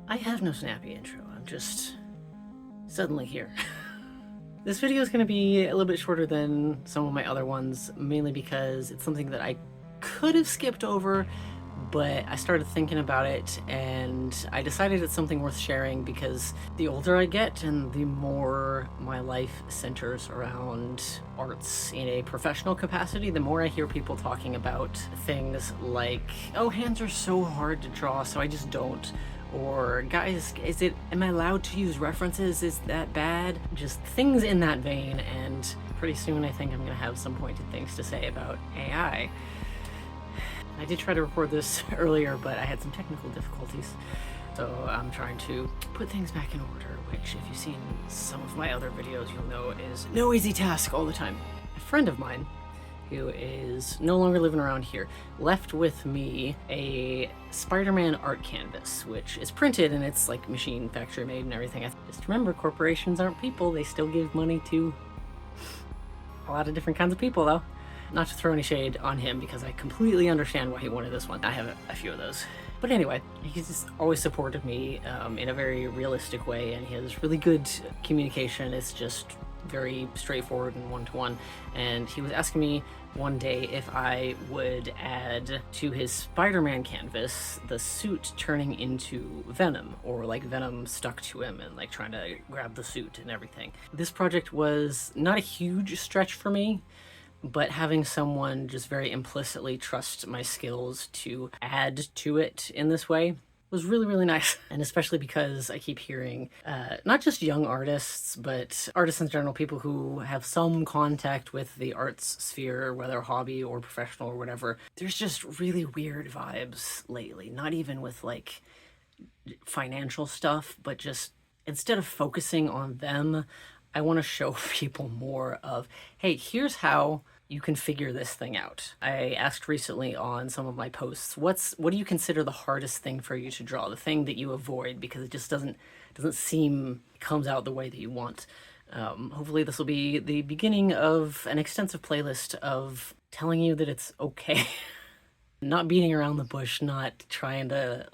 I have no snappy intro, I'm just suddenly here. This video is going to be a little bit shorter than some of my other ones, mainly because it's something that I could have skipped over, but I started thinking about it and I decided it's something worth sharing because the older I get and the more my life centers around arts in a professional capacity, the more I hear people talking about things like, oh, hands are so hard to draw, so I just don't. Or, guys, am I allowed to use references? Is that bad? Just things in that vein, and pretty soon I think I'm gonna have some pointed things to say about AI. I did try to record this earlier, but I had some technical difficulties. So I'm trying to put things back in order, which if you've seen some of my other videos, you'll know is no easy task all the time. A friend of mine, who is no longer living around here, left with me a Spiderman art canvas, which is printed and it's like machine factory made and everything. Just remember, corporations aren't people. They still give money to a lot of different kinds of people, though. Not to throw any shade on him, because I completely understand why he wanted this one. I have a few of those. But anyway, he's just always supported me in a very realistic way, and he has really good communication. It's just very straightforward and one-to-one. And he was asking me one day if I would add to his Spider-Man canvas the suit turning into Venom, or like Venom stuck to him and like trying to grab the suit and everything. This project was not a huge stretch for me, but having someone just very implicitly trust my skills to add to it in this way was really, really nice. And especially because I keep hearing not just young artists, but artists in general, people who have some contact with the arts sphere, whether hobby or professional or whatever. There's just really weird vibes lately, not even with like financial stuff, but just instead of focusing on them, I want to show people more of, hey, here's how you can figure this thing out. I asked recently on some of my posts, what do you consider the hardest thing for you to draw? The thing that you avoid because it just doesn't seem comes out the way that you want. Hopefully this will be the beginning of an extensive playlist of telling you that it's okay. Not beating around the bush, not trying to,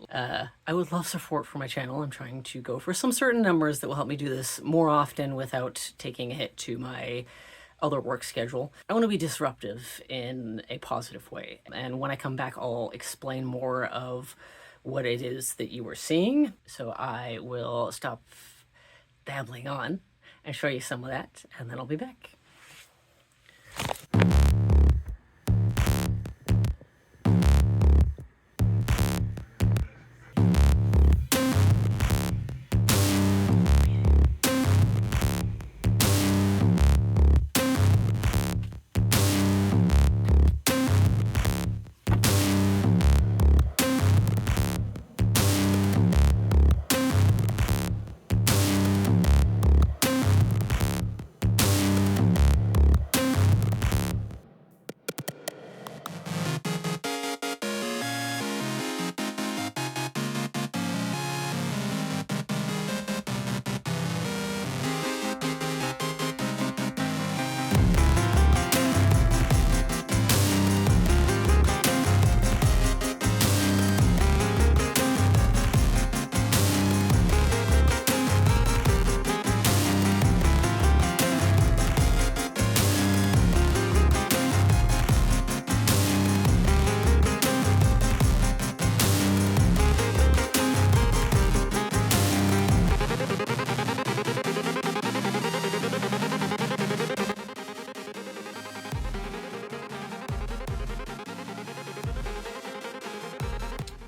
I would love support for my channel. I'm trying to go for some certain numbers that will help me do this more often without taking a hit to my other work schedule. I want to be disruptive in a positive way. And when I come back, I'll explain more of what it is that you were seeing. So I will stop babbling on and show you some of that, and then I'll be back.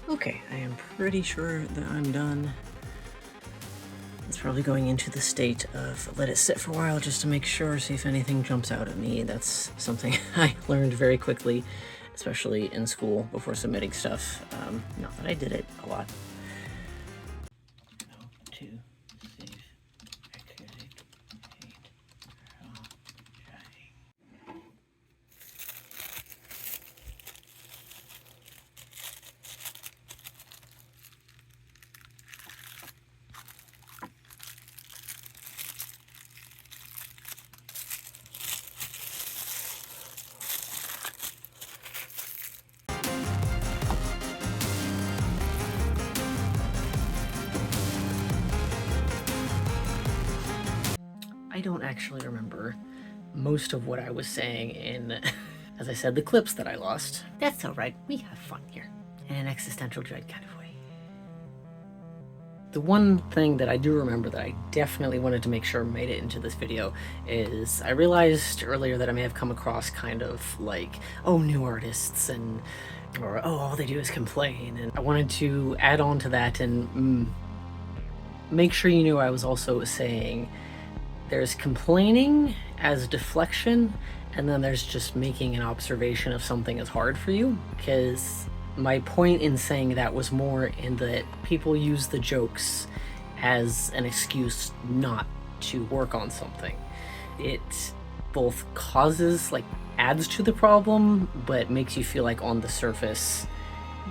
Okay, I am pretty sure that I'm done. It's probably going into the state of let it sit for a while just to make sure, see if anything jumps out at me. That's something I learned very quickly, especially in school before submitting stuff. Not that I did it a lot. don't actually remember most of what I was saying in, as I said, the clips that I lost. That's all right. We have fun here in an existential dread kind of way. The one thing that I do remember that I definitely wanted to make sure made it into this video is I realized earlier that I may have come across kind of like, oh, new artists or oh, all they do is complain. And I wanted to add on to that and make sure you knew I was also saying there's complaining as deflection, and then there's just making an observation of something is hard for you. Because my point in saying that was more in that people use the jokes as an excuse not to work on something. It both causes, like, adds to the problem, but makes you feel like on the surface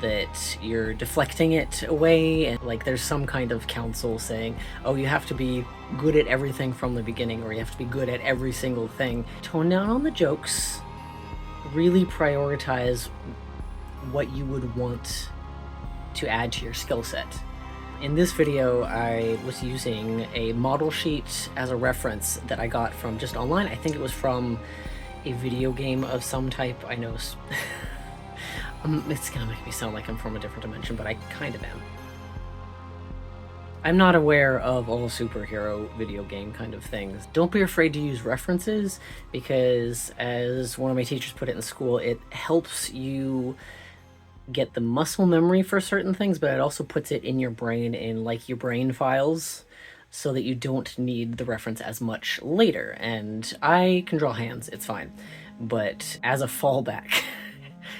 that you're deflecting it away, and like there's some kind of counsel saying, oh, you have to be good at everything from the beginning, or you have to be good at every single thing. Tone down on the jokes, really prioritize what you would want to add to your skill set. In this video, I was using a model sheet as a reference that I got from just online. I think it was from a video game of some type. I know it's gonna make me sound like I'm from a different dimension, but I kind of am. I'm not aware of all superhero video game kind of things. Don't be afraid to use references, because as one of my teachers put it in school, it helps you get the muscle memory for certain things, but it also puts it in your brain, in like your brain files, so that you don't need the reference as much later. And I can draw hands, it's fine. But as a fallback,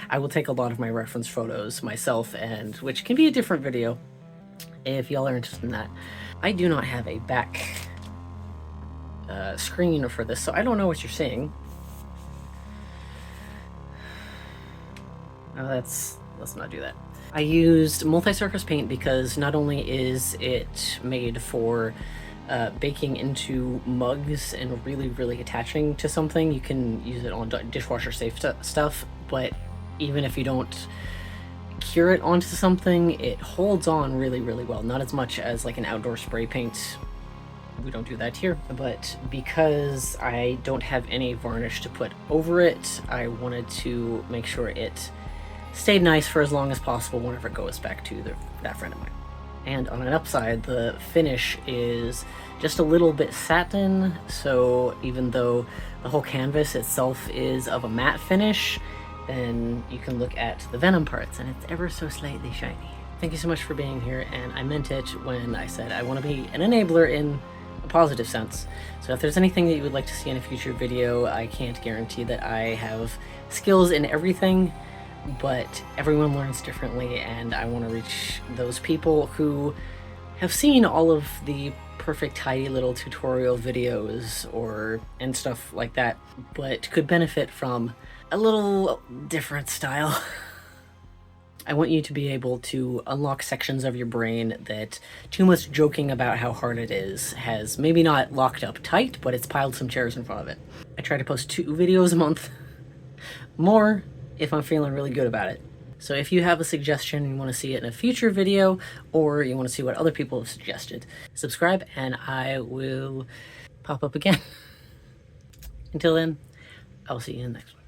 I will take a lot of my reference photos myself, and which can be a different video if y'all are interested in that. I do not have a back screen for this, so I don't know what you're seeing. Oh, let's not do that. I used multi-surface paint because not only is it made for baking into mugs and really attaching to something, you can use it on dishwasher safe stuff, but even if you don't cure it onto something, it holds on really well. Not as much as like an outdoor spray paint. We don't do that here, but because I don't have any varnish to put over it, I wanted to make sure it stayed nice for as long as possible whenever it goes back to that friend of mine. And on an upside, the finish is just a little bit satin, so even though the whole canvas itself is of a matte finish, then you can look at the venom parts and it's ever so slightly shiny. Thank you so much for being here, and I meant it when I said I want to be an enabler in a positive sense. So if there's anything that you would like to see in a future video, I can't guarantee that I have skills in everything, but everyone learns differently, and I want to reach those people who have seen all of the perfect tidy little tutorial videos and stuff like that, but could benefit from a little different style. I want you to be able to unlock sections of your brain that too much joking about how hard it is has maybe not locked up tight, but it's piled some chairs in front of it. I try to post 2 videos a month, more if I'm feeling really good about it. So if you have a suggestion, you want to see it in a future video, or you want to see what other people have suggested, subscribe and I will pop up again. Until then, I'll see you in the next one.